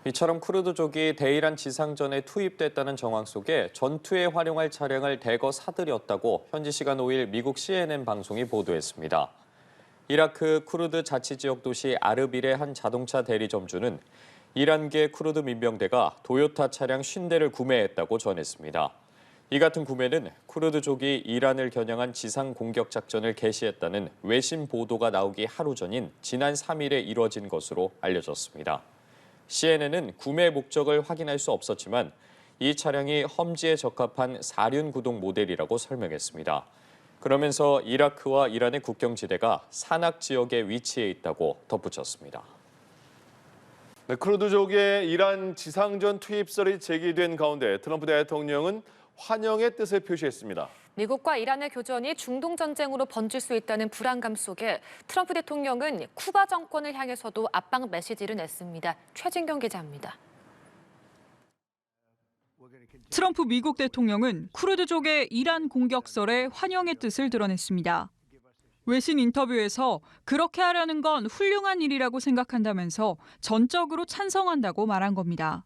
이처럼 쿠르드족이 대이란 지상전에 투입됐다는 정황 속에 전투에 활용할 차량을 대거 사들였다고 현지 시간 5일 미국 CNN 방송이 보도했습니다. 이라크 쿠르드 자치지역 도시 아르빌의 한 자동차 대리점주는 이란계 쿠르드 민병대가 도요타 차량 50대를 구매했다고 전했습니다. 이 같은 구매는 쿠르드족이 이란을 겨냥한 지상 공격 작전을 개시했다는 외신 보도가 나오기 하루 전인 지난 3일에 이뤄진 것으로 알려졌습니다. CNN은 구매 목적을 확인할 수 없었지만 이 차량이 험지에 적합한 4륜 구동 모델이라고 설명했습니다. 그러면서 이라크와 이란의 국경지대가 산악 지역에 위치해 있다고 덧붙였습니다. 네, 쿠르드족의 이란 지상전 투입설이 제기된 가운데 트럼프 대통령은 환영의 뜻을 표시했습니다. 미국과 이란의 교전이 중동 전쟁으로 번질 수 있다는 불안감 속에 트럼프 대통령은 쿠바 정권을 향해서도 압박 메시지를 냈습니다. 최진경 기자입니다. 트럼프 미국 대통령은 쿠르드족의 이란 공격설에 환영의 뜻을 드러냈습니다. 외신 인터뷰에서 그렇게 하려는 건 훌륭한 일이라고 생각한다면서 전적으로 찬성한다고 말한 겁니다.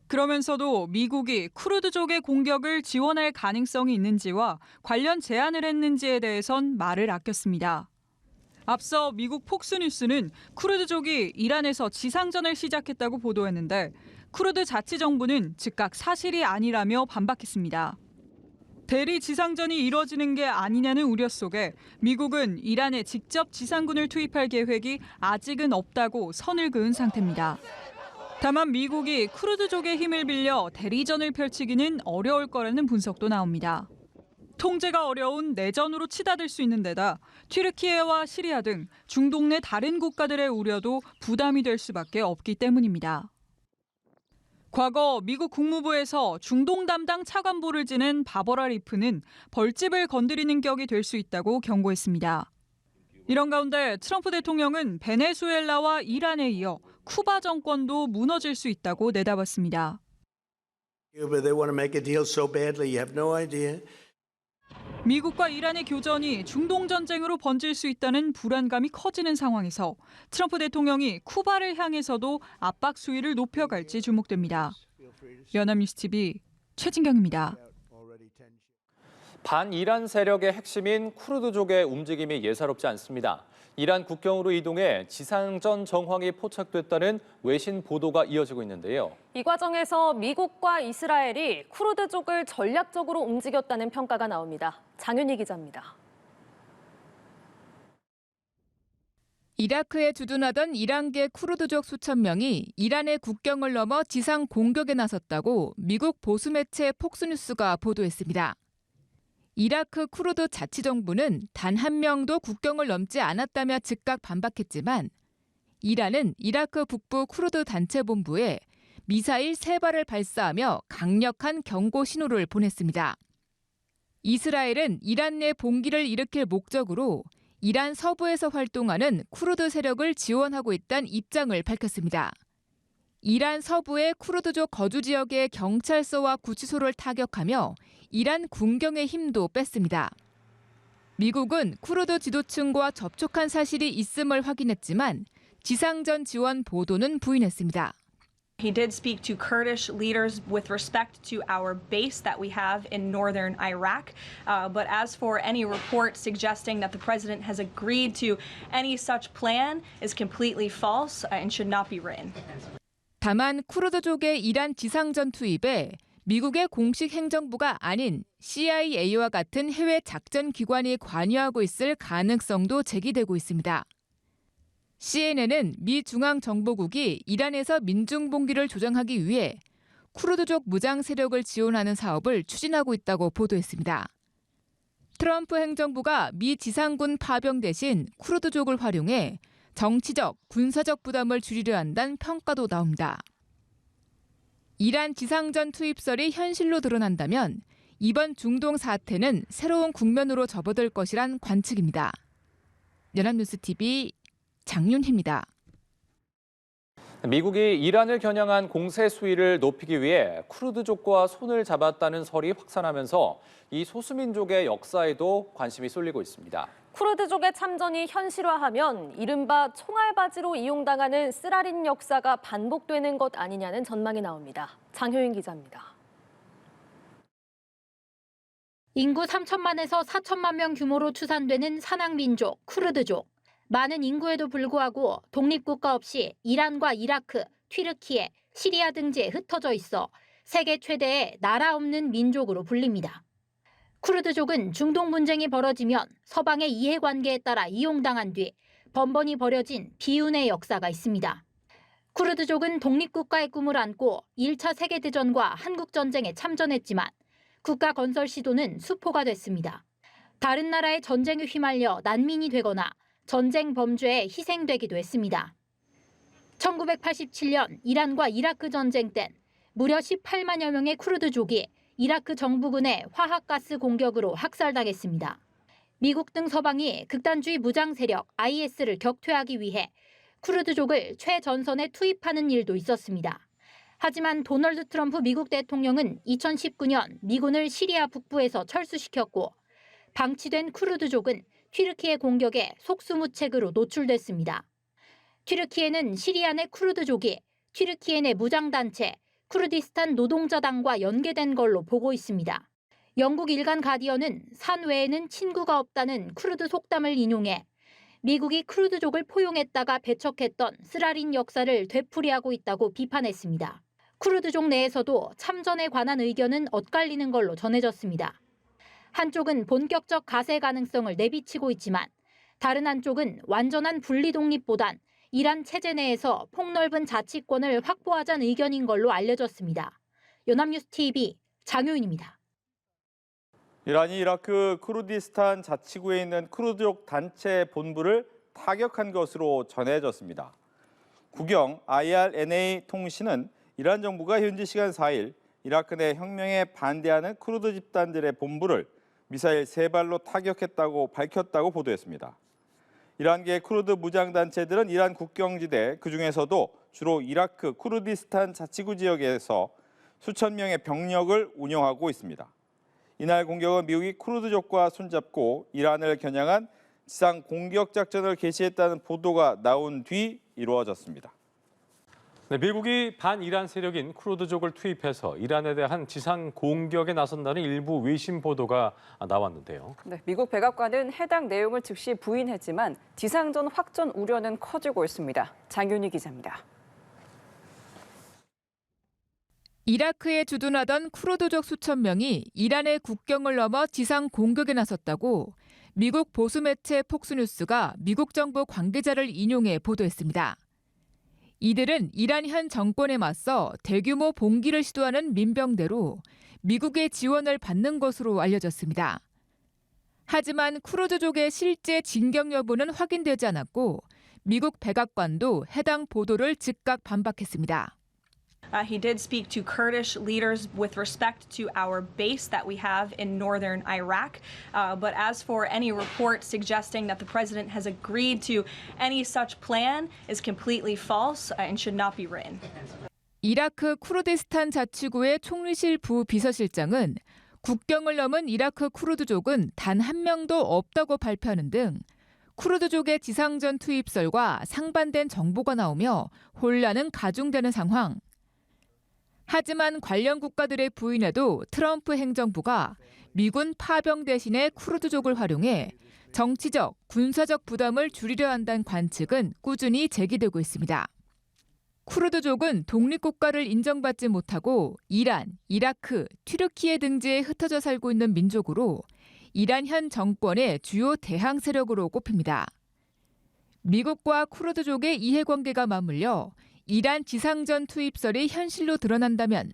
그러면서도 미국이 쿠르드족의 공격을 지원할 가능성이 있는지와 관련 제안을 했는지에 대해선 말을 아꼈습니다. 앞서 미국 폭스뉴스는 쿠르드족이 이란에서 지상전을 시작했다고 보도했는데 쿠르드 자치정부는 즉각 사실이 아니라며 반박했습니다. 대리 지상전이 이뤄지는 게 아니냐는 우려 속에 미국은 이란에 직접 지상군을 투입할 계획이 아직은 없다고 선을 그은 상태입니다. 다만 미국이 쿠르드족의 힘을 빌려 대리전을 펼치기는 어려울 거라는 분석도 나옵니다. 통제가 어려운 내전으로 치닫을 수 있는 데다 튀르키예와 시리아 등 중동 내 다른 국가들의 우려도 부담이 될 수밖에 없기 때문입니다. 과거 미국 국무부에서 중동 담당 차관보를 지낸 바버라 리프는 벌집을 건드리는 격이 될 수 있다고 경고했습니다. 이런 가운데 트럼프 대통령은 베네수엘라와 이란에 이어 쿠바 정권도 무너질 수 있다고 내다봤습니다. 미국과 이란의 교전이 중동 전쟁으로 번질 수 있다는 불안감이 커지는 상황에서 트럼프 대통령이 쿠바를 향해서도 압박 수위를 높여갈지 주목됩니다. 연합뉴스 TV 최진경입니다. 반이란 세력의 핵심인 쿠르드족의 움직임이 예사롭지 않습니다. 이란 국경으로 이동해 지상전 정황이 포착됐다는 외신 보도가 이어지고 있는데요. 이 과정에서 미국과 이스라엘이 쿠르드족을 전략적으로 움직였다는 평가가 나옵니다. 장윤희 기자입니다. 이라크에 주둔하던 이란계 쿠르드족 수천 명이 이란의 국경을 넘어 지상 공격에 나섰다고 미국 보수 매체 폭스뉴스가 보도했습니다. 이라크 쿠르드 자치정부는 단 한 명도 국경을 넘지 않았다며 즉각 반박했지만 이란은 이라크 북부 쿠르드 단체 본부에 미사일 3발을 발사하며 강력한 경고 신호를 보냈습니다. 이스라엘은 이란 내 봉기를 일으킬 목적으로 이란 서부에서 활동하는 쿠르드 세력을 지원하고 있다는 입장을 밝혔습니다. 이란 서부의 쿠르드족 거주 지역의 경찰서와 구치소를 타격하며 이란 군경의 힘도 뺐습니다. 미국은 쿠르드 지도층과 접촉한 사실이 있음을 확인했지만 지상전 지원 보도는 부인했습니다. He did speak to Kurdish leaders with respect to our base that we have in northern Iraq. But as for any report suggesting that the president has agreed to any such plan is completely false and should not be written. 다만 쿠르드족의 이란 지상전 투입에 미국의 공식 행정부가 아닌 CIA와 같은 해외 작전 기관이 관여하고 있을 가능성도 제기되고 있습니다. CNN은 미 중앙정보국이 이란에서 민중봉기를 조정하기 위해 쿠르드족 무장 세력을 지원하는 사업을 추진하고 있다고 보도했습니다. 트럼프 행정부가 미 지상군 파병 대신 쿠르드족을 활용해 정치적, 군사적 부담을 줄이려 한다는 평가도 나옵니다. 이란 지상전 투입설이 현실로 드러난다면 이번 중동 사태는 새로운 국면으로 접어들 것이란 관측입니다. 연합뉴스TV 장윤희입니다. 미국이 이란을 겨냥한 공세 수위를 높이기 위해 쿠르드족과 손을 잡았다는 설이 확산하면서 이 소수민족의 역사에도 관심이 쏠리고 있습니다. 쿠르드족의 참전이 현실화하면 이른바 총알바지로 이용당하는 쓰라린 역사가 반복되는 것 아니냐는 전망이 나옵니다. 장효인 기자입니다. 인구 3천만에서 4천만 명 규모로 추산되는 산악민족 쿠르드족. 많은 인구에도 불구하고 독립국가 없이 이란과 이라크, 튀르키예, 시리아 등지에 흩어져 있어 세계 최대의 나라 없는 민족으로 불립니다. 쿠르드족은 중동 분쟁이 벌어지면 서방의 이해관계에 따라 이용당한 뒤 번번이 벌여진 비운의 역사가 있습니다. 쿠르드족은 독립국가의 꿈을 안고 1차 세계대전과 한국전쟁에 참전했지만 국가 건설 시도는 수포가 됐습니다. 다른 나라의 전쟁에 휘말려 난민이 되거나 전쟁 범죄에 희생되기도 했습니다. 1987년 이란과 이라크 전쟁 땐 무려 18만여 명의 쿠르드족이 이라크 정부군의 화학가스 공격으로 학살당했습니다. 미국 등 서방이 극단주의 무장 세력 IS를 격퇴하기 위해 쿠르드족을 최전선에 투입하는 일도 있었습니다. 하지만 도널드 트럼프 미국 대통령은 2019년 미군을 시리아 북부에서 철수시켰고 방치된 쿠르드족은 튀르키예 공격에 속수무책으로 노출됐습니다. 튀르키예는 시리아 내 쿠르드족이 튀르키예 내 무장단체 쿠르디스탄 노동자당과 연계된 걸로 보고 있습니다. 영국 일간 가디언은 산 외에는 친구가 없다는 쿠르드 속담을 인용해 미국이 쿠르드족을 포용했다가 배척했던 쓰라린 역사를 되풀이하고 있다고 비판했습니다. 쿠르드족 내에서도 참전에 관한 의견은 엇갈리는 걸로 전해졌습니다. 한쪽은 본격적 가세 가능성을 내비치고 있지만 다른 한쪽은 완전한 분리 독립보단 이란 체제 내에서 폭넓은 자치권을 확보하자는 의견인 걸로 알려졌습니다. 연합뉴스 TV 장효인입니다. 이란이 이라크 쿠르디스탄 자치구에 있는 쿠르드족 단체 본부를 타격한 것으로 전해졌습니다. 국영 IRNA 통신은 이란 정부가 현지 시간 4일 이라크 내 혁명에 반대하는 쿠르드 집단들의 본부를 미사일 3발로 타격했다고 밝혔다고 보도했습니다. 이란계 쿠르드 무장단체들은 이란 국경지대, 그중에서도 주로 이라크 쿠르디스탄 자치구 지역에서 수천 명의 병력을 운영하고 있습니다. 이날 공격은 미국이 쿠르드족과 손잡고 이란을 겨냥한 지상 공격 작전을 개시했다는 보도가 나온 뒤 이루어졌습니다. 네, 미국이 반이란 세력인 쿠르드족을 투입해서 이란에 대한 지상 공격에 나선다는 일부 외신 보도가 나왔는데요. 네, 미국 백악관은 해당 내용을 즉시 부인했지만 지상전 확전 우려는 커지고 있습니다. 장윤희 기자입니다. 이라크에 주둔하던 쿠르드족 수천 명이 이란의 국경을 넘어 지상 공격에 나섰다고 미국 보수 매체 폭스뉴스가 미국 정부 관계자를 인용해 보도했습니다. 이들은 이란 현 정권에 맞서 대규모 봉기를 시도하는 민병대로 미국의 지원을 받는 것으로 알려졌습니다. 하지만 쿠르드족의 실제 진격 여부는 확인되지 않았고 미국 백악관도 해당 보도를 즉각 반박했습니다. He did speak to Kurdish leaders with respect to our base that we have in northern Iraq. But as for any report suggesting that the president has agreed to any such plan is completely false and should not be written. 이라크 쿠르디스탄 자치구의 총리실 부비서실장은 국경을 넘은 이라크 쿠르드족은 단 한 명도 없다고 발표하는 등 쿠르드족의 지상전 투입설과 상반된 정보가 나오며 혼란은 가중되는 상황. 하지만 관련 국가들의 부인에도 트럼프 행정부가 미군 파병 대신에 쿠르드족을 활용해 정치적, 군사적 부담을 줄이려 한다는 관측은 꾸준히 제기되고 있습니다. 쿠르드족은 독립국가를 인정받지 못하고 이란, 이라크, 튀르키예 등지에 흩어져 살고 있는 민족으로 이란 현 정권의 주요 대항 세력으로 꼽힙니다. 미국과 쿠르드족의 이해관계가 맞물려 이란 지상전 투입설이 현실로 드러난다면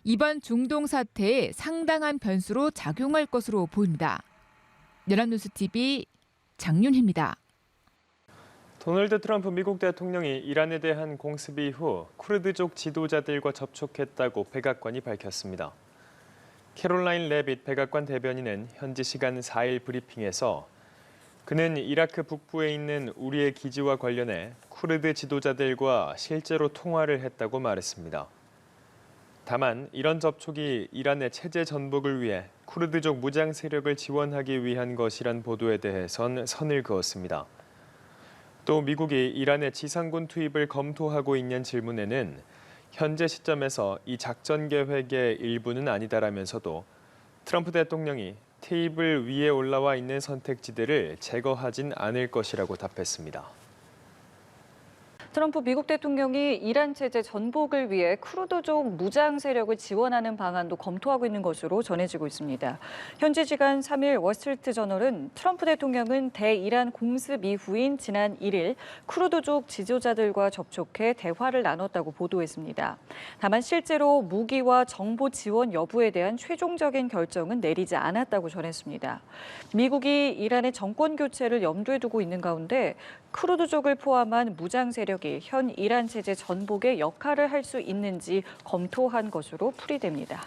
이번 중동 사태에 상당한 변수로 작용할 것으로 보입니다. 연합뉴스 TV 장윤희입니다. 도널드 트럼프 미국 대통령이 이란에 대한 공습 이후 쿠르드족 지도자들과 접촉했다고 백악관이 밝혔습니다. 캐롤라인 레빗 백악관 대변인은 현지 시간 4일 브리핑에서 그는 이라크 북부에 있는 우리의 기지와 관련해 쿠르드 지도자들과 실제로 통화를 했다고 말했습니다. 다만 이런 접촉이 이란의 체제 전복을 위해 쿠르드족 무장 세력을 지원하기 위한 것이란 보도에 대해선 선을 그었습니다. 또 미국이 이란의 지상군 투입을 검토하고 있냐는 질문에는 현재 시점에서 이 작전 계획의 일부는 아니다라면서도 트럼프 대통령이 테이블 위에 올라와 있는 선택지들을 제거하진 않을 것이라고 답했습니다. 트럼프 미국 대통령이 이란 체제 전복을 위해 쿠르드족 무장 세력을 지원하는 방안도 검토하고 있는 것으로 전해지고 있습니다. 현지 시간 3일 월스트리트저널은 트럼프 대통령은 대이란 공습 이후인 지난 1일 쿠르드족 지도자들과 접촉해 대화를 나눴다고 보도했습니다. 다만 실제로 무기와 정보 지원 여부에 대한 최종적인 결정은 내리지 않았다고 전했습니다. 미국이 이란의 정권 교체를 염두에 두고 있는 가운데 쿠르드족을 포함한 무장 세력이 현 이란 체제 전복에 역할을 할 수 있는지 검토한 것으로 풀이됩니다.